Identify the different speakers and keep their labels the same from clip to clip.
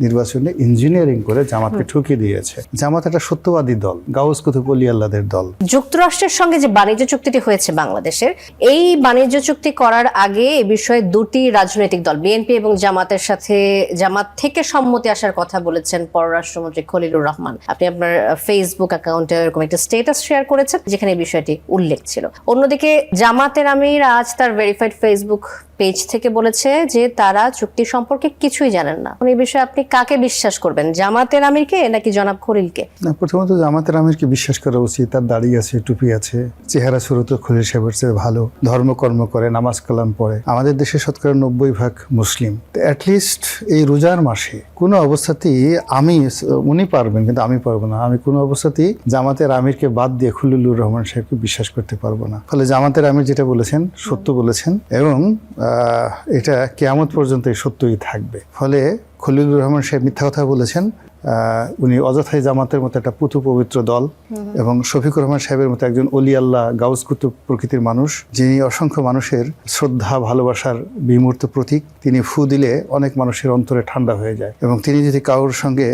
Speaker 1: নির্বাচনে ইঞ্জিনিয়ারিং করে জামাতকে ঠুকে দিয়েছে। জামাত একটা সত্যবাদী দল, গাউস কুতুব ওলি আল্লাহদের দল।
Speaker 2: যুক্তরাষ্ট্রের সঙ্গে যে বাণিজ্য চুক্তিটি হয়েছে বাংলাদেশের, এই বাণিজ্য চুক্তি করার আগে এ বিষয়ে দুটি রাজনৈতিক দল বিএনপি এবং জামাতের সাথে জামাত থেকে সম্মতি আসার কথা বলেছেন পররাষ্ট্রমন্ত্রী খলিলুর রহমান। আপনি আপনার ফেসবুক অ্যাকাউন্টে এরকম একটা স্ট্যাটাস শেয়ার করেছেন যেখানে এই বিষয়টি উল্লেখ ছিল। অন্যদিকে জামাতের আমির আজ তার ভেরিফাইড ফেসবুক পেজ থেকে বলেছে যে তারা চুক্তি সম্পর্কে কিছুই জানেন না। এই বিষয়ে আপনি কাকে বিশ্বাস করবেন, জামাতের আমিরকে নাকি জনাব খলিলকে?
Speaker 1: না, প্রথমত জামাতের আমিরকে বিশ্বাস করা উচিত। তার দাড়ি আছে, টুপি আছে, চেহারা সুরত খলিল সাহেবের চেয়ে ভালো, ধর্মকর্ম করে, নামাজ কালাম পড়ে। আমাদের দেশে শতকরা 90% মুসলিম। অ্যাটলিস্ট এই রোজার মাসে কোনো অবস্থাতেই উনি পারবেন কিন্তু আমি পারবো না। আমি কোনো অবস্থাতেই জামাতের আমিরকে বাদ দিয়ে খলিলুর রহমান সাহেবকে বিশ্বাস করতে পারবো না। ফলে জামাতের আমির যেটা বলেছেন সত্য বলেছেন এবং এটা কিয়ামত পর্যন্ত সত্যই থাকবে। ফলে খলিলুর রহমান সাহেব মিথ্যা কথা বলেছেন। উনি অযথাই জামাতের মতো একটা পুতু পবিত্র দল এবং শফিকুর রহমান সাহেবের মতো একজন অলি আল্লাহ গাউস কুতুব প্রকৃতির মানুষ, যিনি অসংখ্য মানুষের শ্রদ্ধা ভালোবাসার বিমূর্ত প্রতীক। তিনি ফু দিলে অনেক মানুষের অন্তরে ঠান্ডা হয়ে যায় এবং তিনি যদি কারোর সঙ্গে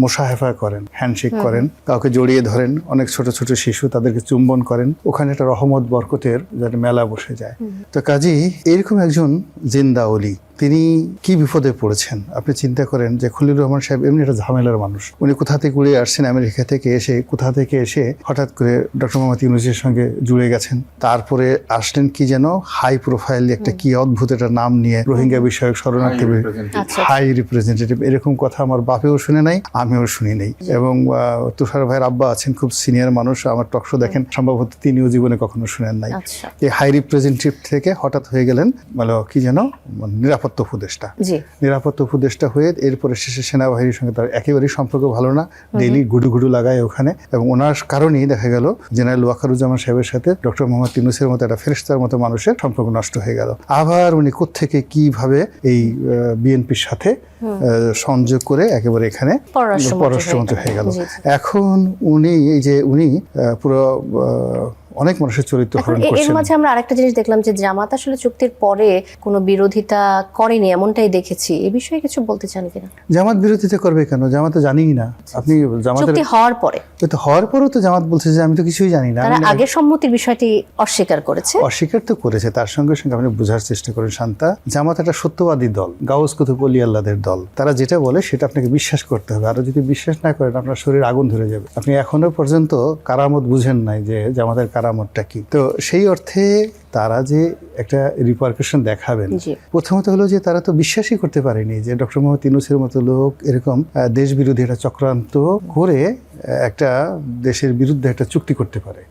Speaker 1: মোশাহেফা করেন, হ্যান্ডশেক করেন, কাউকে জড়িয়ে ধরেন, অনেক ছোট ছোট শিশু তাদেরকে চুম্বন করেন, ওখানে একটা রহমত বরকতের যেন মেলা বসে যায়। তো কাজেই এরকম একজন জিন্দা অলি, তিনি কি বিপদে পড়েছেন আপনি চিন্তা করেন। যে খলিলুর রহমান সাহেব এমনি একটা ঝামেলার মানুষ। উনি কোথা থেকে উড়ে আসছেন, আমেরিকা থেকে এসে কোথা থেকে এসে হঠাৎ করে ডক্টর মোহাম্মদ ইউনূসের সঙ্গে জুড়ে গেছেন। তারপরে আসলেন কি যেন হাই প্রোফাইল একটা কি অদ্ভুত একটা নাম নিয়ে, রোহিঙ্গা বিষয়ক শরণার্থী হাই রিপ্রেজেন্টেটিভ। এরকম কথা আমার বাপেও শুনে নাই, আমিও শুনি নাই। এবং তুষার ভাইয়ের আব্বা আছেন, খুব সিনিয়র মানুষ, আমার টকশো দেখেন, সম্ভবত তিনিও জীবনে কখনো শুনেন নাই। এই হাই রিপ্রেজেন্টেটিভ থেকে হঠাৎ হয়ে গেলেন মানে কি যেন নিরাপত্তা উপদেষ্টা হয়ে এরপরে শেষে সেনাবাহিনীর সঙ্গে তার একেবারেই সম্পর্ক ভালো না, ডেইলি গুডু লাগায় ওখানে। এবং ওনার কারণেই দেখা গেল জেনারেল ওয়াকারুজ্জামান সাহেবের সাথে ডক্টর মোহাম্মদ ইউনূসের মতো একটা ফেরেশতার মতো মানুষের সম্পর্ক নষ্ট হয়ে গেল। আবার উনি কোত্থেকে কিভাবে এই বিএনপির সাথে সংযোগ করে একেবারে এখানে পররাষ্ট্রমন্ত্রী হয়ে গেল। এখন উনি পুরো অনেক মানুষের চরিত্র হরণ করছেন।
Speaker 2: এর মাঝে আমরা আরেকটা জিনিস দেখলাম যে জামাত আসলে চুক্তির পরে কোনো বিরোধিতা করেনি, এমনটাই দেখেছি। এই বিষয়ে কিছু বলতে চান কিনা?
Speaker 1: জামাত বিরোধিতা করবে কেন? জামাত তো জানিই না। আপনি
Speaker 2: চুক্তি হওয়ার পরেও
Speaker 1: তো জামাত বলছে যে আমি তো কিছুই জানি না।
Speaker 2: তারা আগে সম্মতির বিষয়টি অস্বীকার
Speaker 1: তো করেছে। তার সঙ্গে সঙ্গে আপনি বোঝার চেষ্টা করেন শান্তা, জামাত একটা সত্যবাদী দল, গাউস কুতুব ওলি আল্লাহদের দল। তারা যেটা বলে সেটা আপনাকে বিশ্বাস করতে হবে। আর যদি বিশ্বাস না করেন আপনার শরীর আগুন ধরে যাবে। আপনি এখনো পর্যন্ত কারামত বুঝেন নাই যে জামাতের কারামতটা কি। তো সেই অর্থে তারা যে একটা রিপারকাশন দেখাবেন, প্রথমত হলো যে তারা তো বিশ্বাসই করতে পারেনি যে ডক্টর মোহাম্মদ ইউনূসের মতো লোক এরকম দেশ বিরোধী একটা চক্রান্ত করে একটা দেশের বিরুদ্ধে একটা চুক্তি করতে পারে।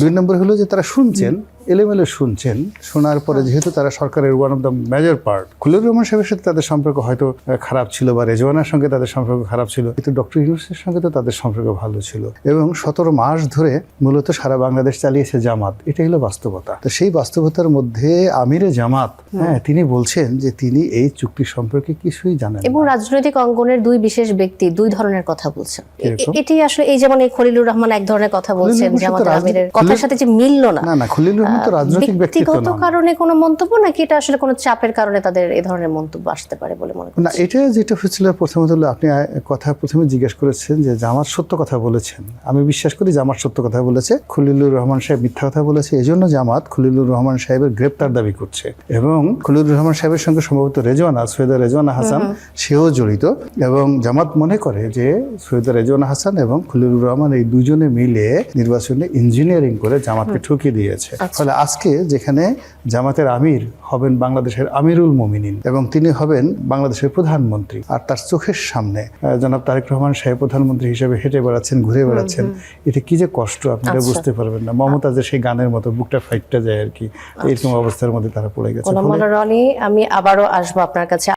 Speaker 1: দুই নম্বর হলো যে তারা শুনছেন, এলোমেলো শুনছেন। শোনার পরে যেহেতু তারা সরকারের one of the major part, Khalilur Rahman সাহেবের সাথে তাদের সম্পর্ক হয়তো খারাপ ছিল বা রেজওয়ানার সঙ্গে তাদের সম্পর্ক খারাপ ছিল, কিন্তু ডক্টর ইউনূসের সঙ্গে তো তাদের সম্পর্ক ভালো ছিল। এবং 17 মাস ধরে মূলত সারা বাংলাদেশ চালিয়েছে জামাত। এটাই হলো বাস্তবতা। তো সেই বাস্তবতার মধ্যে আমিরে জামাত তিনি বলছেন যে তিনি এই চুক্তি সম্পর্কে কিছুই জানেন
Speaker 2: এবং রাজনৈতিক অঙ্গনের দুই বিশেষ ব্যক্তি দুই ধরনের কথা বলছেন। এটি আসলে এই যেমন এই খলিলুর রহমান এক ধরনের কথা বলছেন, জামাতের আমিরের কথার সাথে যে মিলল না।
Speaker 1: না, খলিলুর রহমান তো রাজনৈতিক ব্যক্তিত্ব না।
Speaker 2: ব্যক্তিগত কারণে কোনো মন্তব্য নাকি এটা আসলে কোনো চাপের কারণে তাদের এই ধরনের মন্তব্য আসতে পারে বলে মনে করেন?
Speaker 1: না, এটা যেটা হচ্ছিল প্রথমত হলো আপনি কথা প্রথমে জিজ্ঞেস করেছেন যে জামাত সত্য কথা বলেছেন। আমি বিশ্বাস করি জামাত সত্য কথা বলেছে, খলিলুর রহমান সাহেব মিথ্যা কথা বলেছে। এজন্য জামাত খলিলুর রহমান সাহেবের গ্রেপ্তার দাবি করছে এবং খলিলুর রহমান সাহেবের সঙ্গে সম্ভবত সৈয়দা রেজওয়ানা হাসান সেও জড়িত। এবং জামাত মনে করে যে সৈয়দা রেজওয়ানা হাসান এবং খলিলুর রহমান এই দুজনে মিলে নির্বাচনে ইঞ্জিনিয়ারিং করে জামাতকে ঠুকে দিয়েছে। ফলে আজকে যেখানে জামাতের আমির হবেন বাংলাদেশের আমিরুল মুমিনিন এবং তিনি হবেন বাংলাদেশের প্রধানমন্ত্রী, আর তার চোখের সামনে জনাব তারেক রহমান সাহেব প্রধানমন্ত্রী হিসেবে হেঁটে বেড়াচ্ছেন, ঘুরে বেড়াচ্ছেন। এটা কি যে কষ্ট আপনারা বুঝতে পারবেন না। মমতাজের সেই গানের মতো বুকটা ফাইটটা যায় আর কি, এরকম অবস্থার মধ্যে তারা পড়ে গেছে।
Speaker 2: রনি, আমি আবারও আসবো আপনার কাছে।